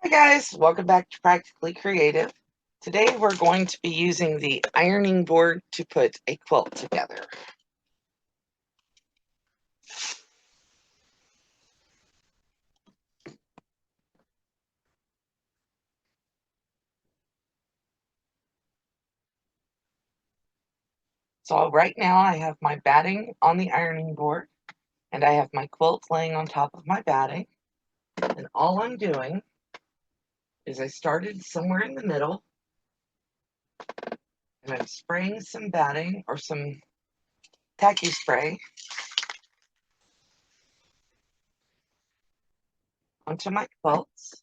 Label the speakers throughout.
Speaker 1: Hi guys, welcome back to Practically Creative. Today we're going to be using the ironing board to put a quilt together. So right now I have my batting on the ironing board and I have my quilt laying on top of my batting. And all I'm doing is I started somewhere in the middle and I'm spraying some batting or some tacky spray onto my quilts.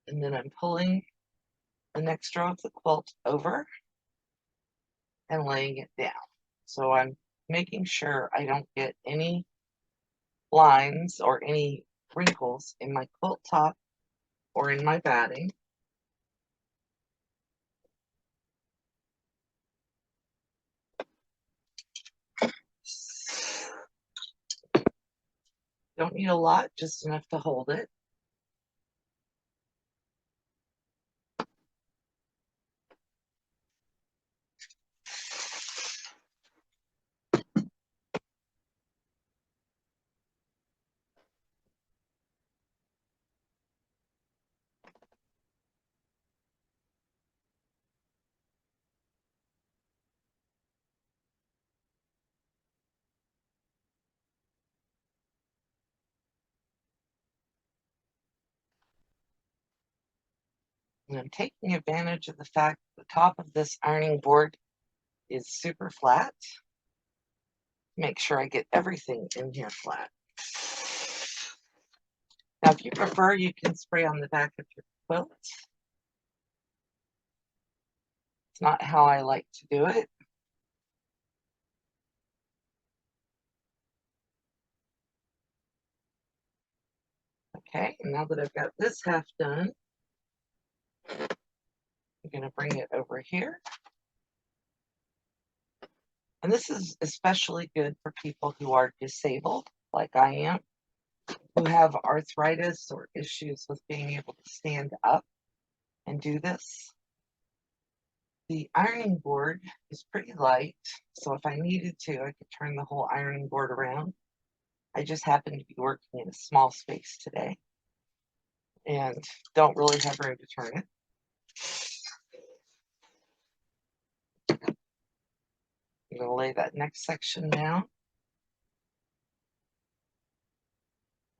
Speaker 1: And then I'm pulling the next row of the quilt over and laying it down. So I'm making sure I don't get any lines or any wrinkles in my quilt top or in my batting. Don't need a lot, just enough to hold it. And I'm taking advantage of the fact that the top of this ironing board is super flat. Make sure I get everything in here flat. Now, if you prefer, you can spray on the back of your quilt. It's not how I like to do it. Okay, and now that I've got this half done, I'm going to bring it over here. And this is especially good for people who are disabled, like I am, who have arthritis or issues with being able to stand up and do this. The ironing board is pretty light, so if I needed to, I could turn the whole ironing board around. I just happen to be working in a small space today and don't really have room to turn it. I'm going to lay that next section down.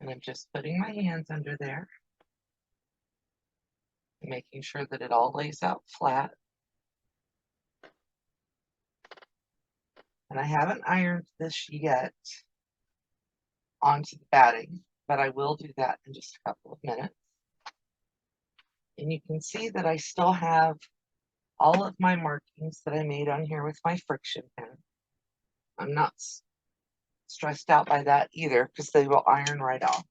Speaker 1: And I'm just putting my hands under there and making sure that it all lays out flat. And I haven't ironed this yet onto the batting, but I will do that in just a couple of minutes. And you can see that I still have all of my markings that I made on here with my friction pen. I'm not stressed out by that either because they will iron right off.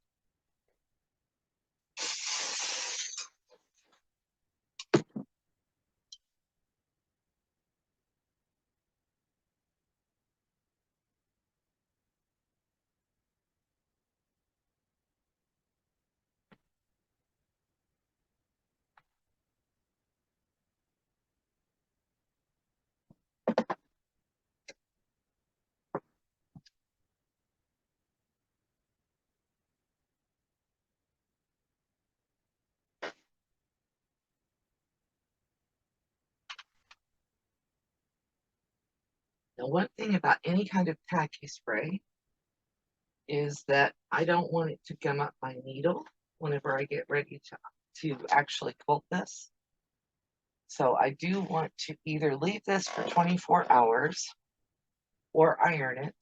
Speaker 1: Now, one thing about any kind of tacky spray is that I don't want it to gum up my needle whenever I get ready to actually quilt this. So I do want to either leave this for 24 hours or iron it.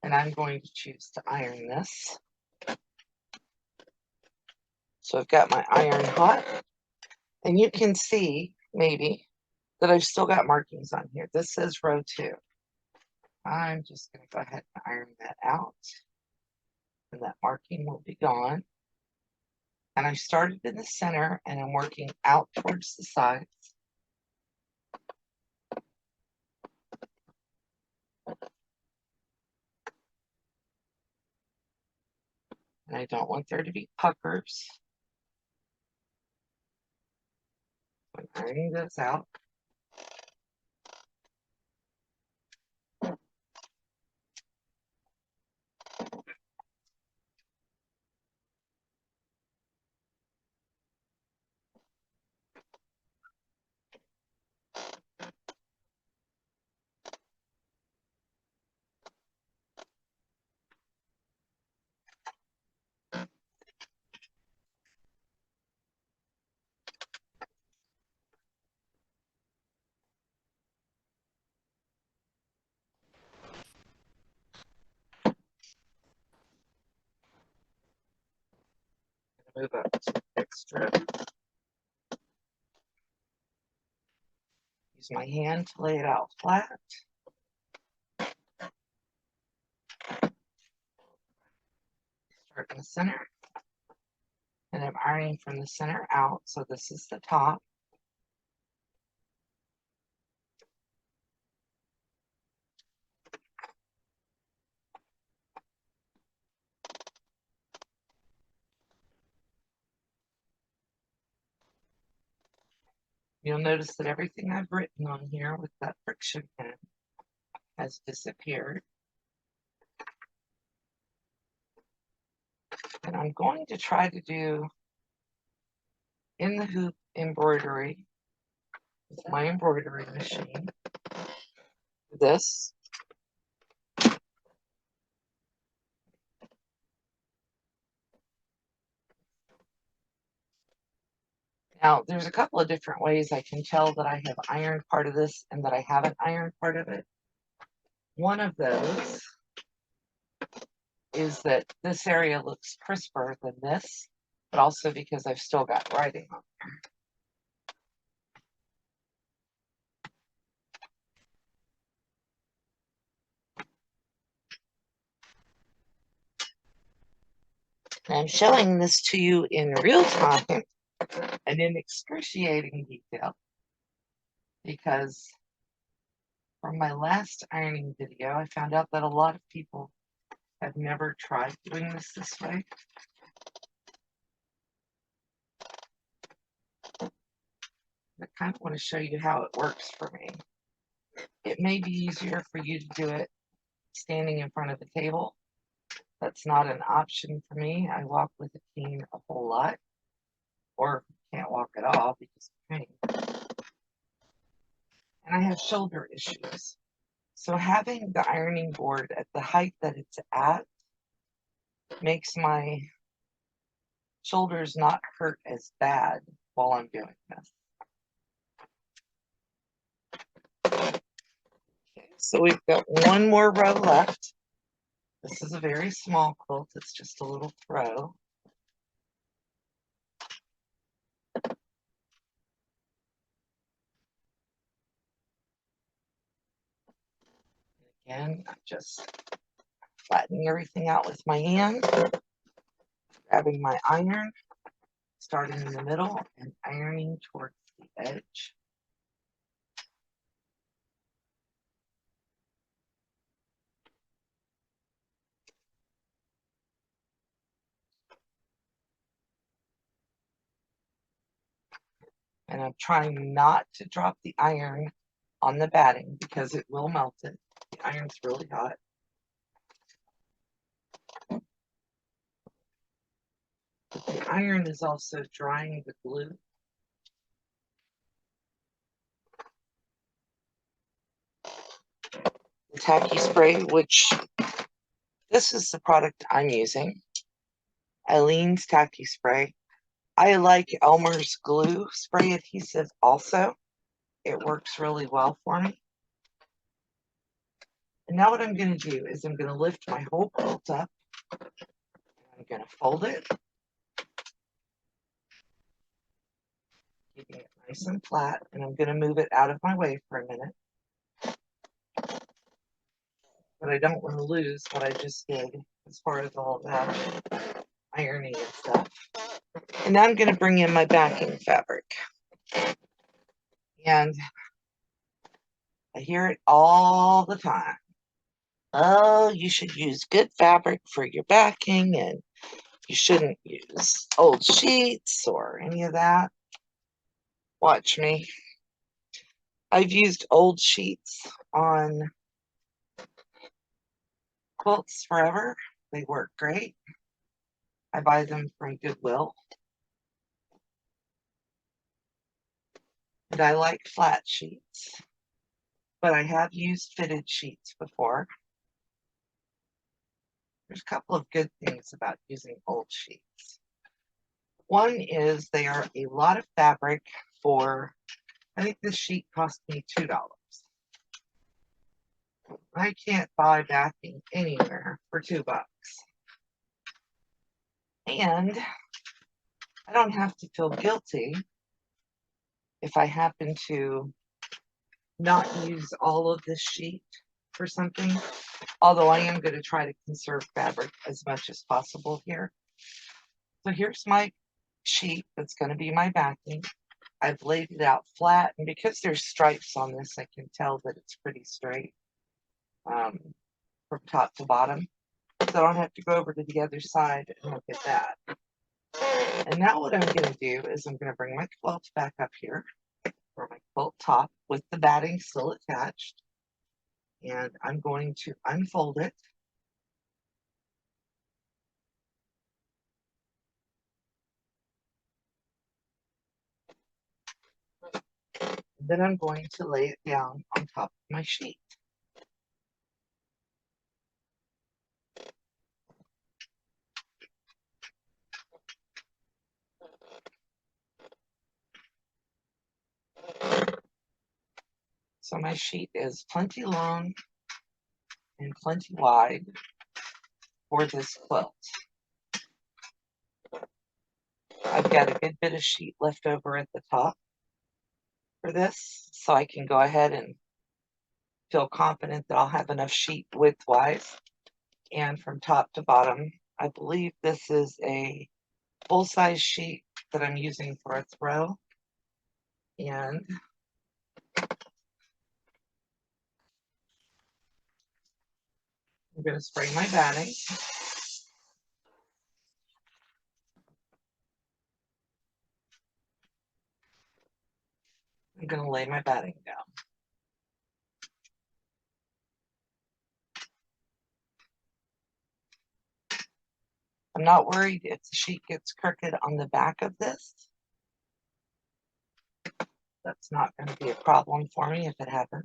Speaker 1: And I'm going to choose to iron this. So I've got my iron hot. And you can see, maybe, that I've still got markings on here. This says row 2. I'm just going to go ahead and iron that out. And that marking will be gone. And I started in the center and I'm working out towards the sides. And I don't want there to be puckers when ironing those out. Move up to the next strip. Use my hand to lay it out flat. Start in the center. And I'm ironing from the center out, so this is the top. You'll notice that everything I've written on here with that friction pen has disappeared. And I'm going to try to do in the hoop embroidery with my embroidery machine. This. Now, there's a couple of different ways I can tell that I have ironed part of this and that I haven't ironed part of it. One of those is that this area looks crisper than this, but also because I've still got writing on there. I'm showing this to you in real time and in excruciating detail because from my last ironing video, I found out that a lot of people have never tried doing this way. I kind of want to show you how it works for me. It may be easier for you to do it standing in front of the table. That's not an option for me. I walk with a cane a whole lot, or can't walk at all because of pain. And I have shoulder issues. So having the ironing board at the height that it's at makes my shoulders not hurt as bad while I'm doing this. Okay, so we've got one more row left. This is a very small quilt. It's just a little throw. Again, I'm just flattening everything out with my hand, grabbing my iron, starting in the middle and ironing towards the edge. And I'm trying not to drop the iron on the batting because it will melt it. The iron's really hot. But the iron is also drying the glue. The tacky spray, which this is the product I'm using. Eileen's tacky spray. I like Elmer's glue spray adhesive also. It works really well for me. And now what I'm going to do is I'm going to lift my whole quilt up. I'm going to fold it, keeping it nice and flat, and I'm going to move it out of my way for a minute. But I don't want to lose what I just did as far as all that ironing and stuff. And now I'm going to bring in my backing fabric. And I hear it all the time. Oh, you should use good fabric for your backing, and You shouldn't use old sheets or any of that. Watch me. I've used old sheets on quilts forever. They work great. I buy them from Goodwill. And I like flat sheets, but I have used fitted sheets before. There's a couple of good things about using old sheets. One is they are a lot of fabric for, I think this sheet cost me $2. I can't buy backing anywhere for $2. And I don't have to feel guilty if I happen to not use all of this sheet for something, although I am going to try to conserve fabric as much as possible here. So here's my sheet that's going to be my backing. I've laid it out flat, and because there's stripes on this, I can tell that it's pretty straight from top to bottom. So I don't have to go over to the other side and look at that. And now what I'm going to do is I'm going to bring my quilt back up here, or my quilt top with the batting still attached. And I'm going to unfold it. Then I'm going to lay it down on top of my sheet. So my sheet is plenty long and plenty wide for this quilt. I've got a good bit of sheet left over at the top for this, so I can go ahead and feel confident that I'll have enough sheet width-wise. And from top to bottom, I believe this is a full-size sheet that I'm using for a throw. And I'm going to spray my batting. I'm going to lay my batting down. I'm not worried if the sheet gets crooked on the back of this. That's not going to be a problem for me if it happens.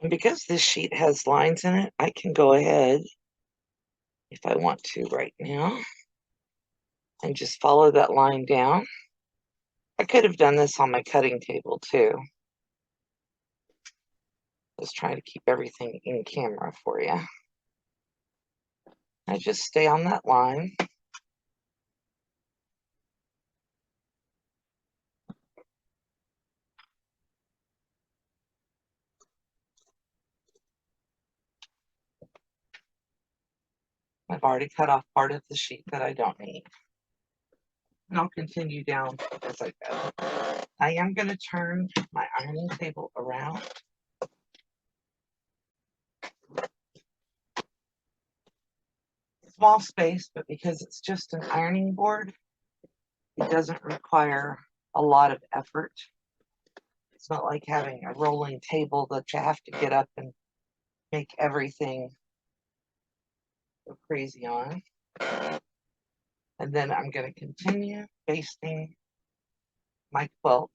Speaker 1: And because this sheet has lines in it, I can go ahead, if I want to right now, and just follow that line down. I could have done this on my cutting table too. Just trying to keep everything in camera for you. I just stay on that line. I've already cut off part of the sheet that I don't need. And I'll continue down as I go. I am going to turn my ironing table around. Small space, but because it's just an ironing board, it doesn't require a lot of effort. It's not like having a rolling table that you have to get up and make everything go crazy on. And then I'm going to continue basting my quilt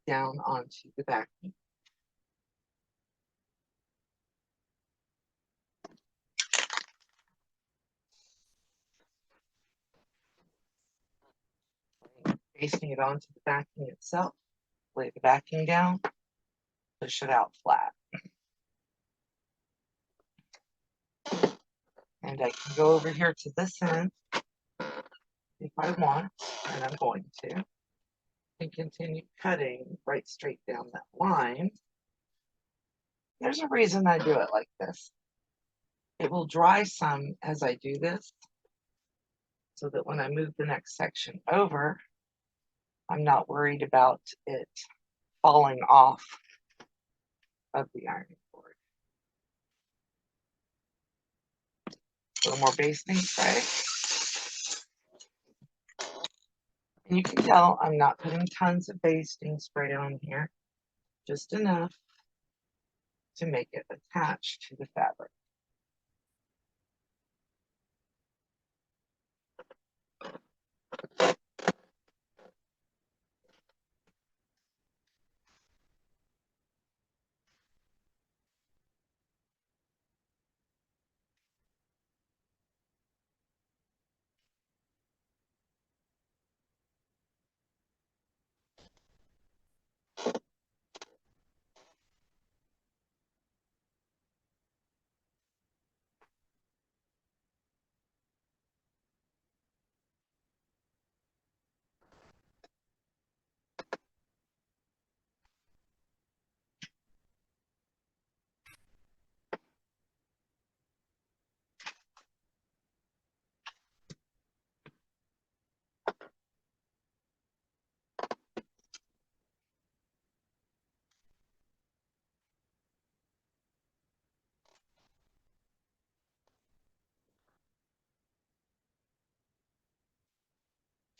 Speaker 1: down onto the backing. Basting it onto the backing itself, lay the backing down, push it out flat. And I can go over here to this end if I want, and I'm going to, and continue cutting right straight down that line. There's a reason I do it like this. It will dry some as I do this, so that when I move the next section over, I'm not worried about it falling off of the ironing board. A little more basting spray. And you can tell I'm not putting tons of basting spray on here, just enough to make it attach to the fabric.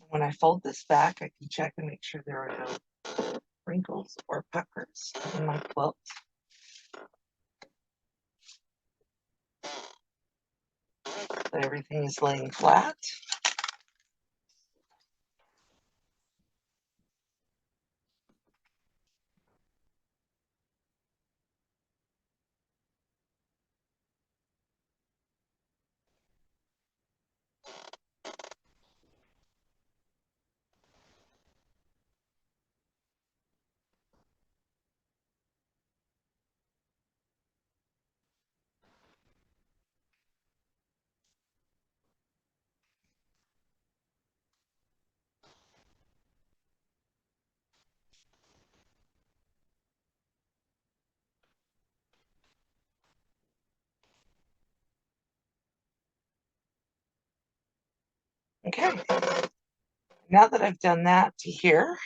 Speaker 1: When I fold this back, I can check and make sure there are no wrinkles or puckers in my quilt. That everything is laying flat. Okay, now that I've done that to here,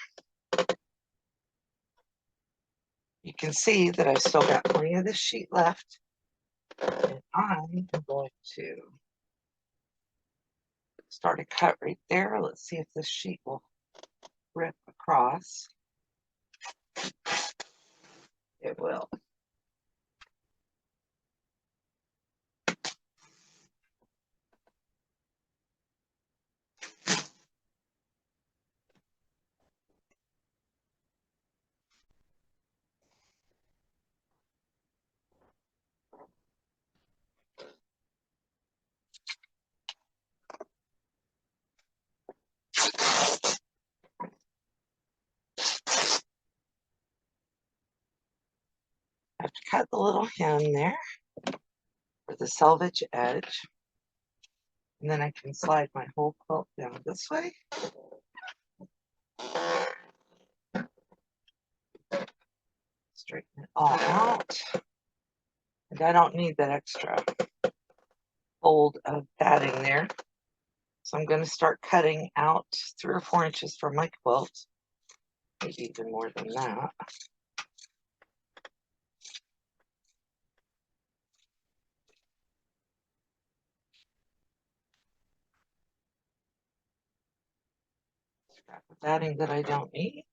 Speaker 1: you can see that I've still got plenty of this sheet left. And I'm going to start a cut right there. Let's see if this sheet will rip across. It will. I have to cut the little hem there for the selvage edge. And then I can slide my whole quilt down this way. Straighten it all out. And I don't need that extra fold of padding there. So I'm going to start cutting out 3 or 4 inches from my quilt. Maybe even more than that. Scrap of padding that I don't need.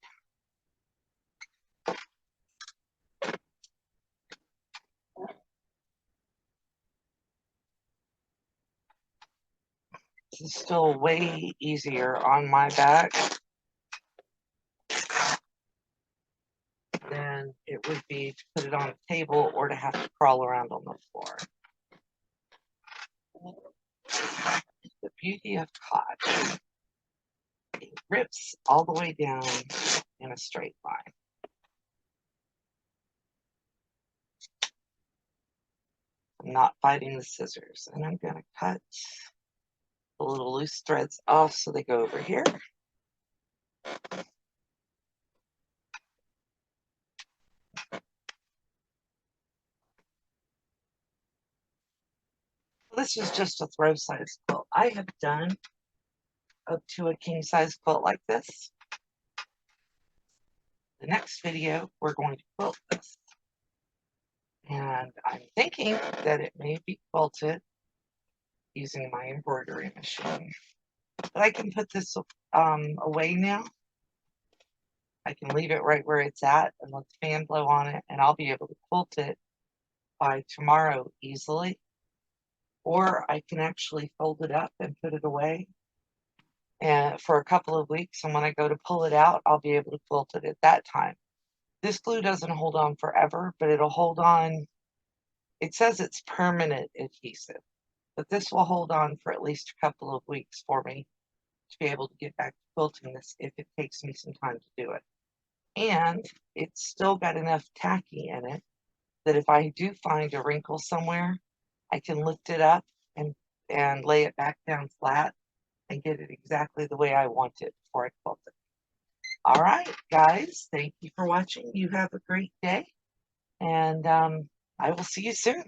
Speaker 1: This is still way easier on my back than it would be to put it on a table or to have to crawl around on the floor. The beauty of cotton, it rips all the way down in a straight line. I'm not fighting the scissors, and I'm going to cut the little loose threads off so they go over here. This is just a throw size quilt. I have done up to a king size quilt like this. The next video, we're going to quilt this. And I'm thinking that it may be quilted using my embroidery machine. But I can put this away now. I can leave it right where it's at and let the fan blow on it, and I'll be able to quilt it by tomorrow easily. Or I can actually fold it up and put it away and for a couple of weeks, and when I go to pull it out, I'll be able to quilt it at that time. This glue doesn't hold on forever, but it'll hold on. It says it's permanent adhesive, but this will hold on for at least a couple of weeks for me to be able to get back to quilting this if it takes me some time to do it. And it's still got enough tacky in it that if I do find a wrinkle somewhere, I can lift it up and lay it back down flat and get it exactly the way I want it before I quilt it. All right, guys, thank you for watching. You have a great day, and I will see you soon.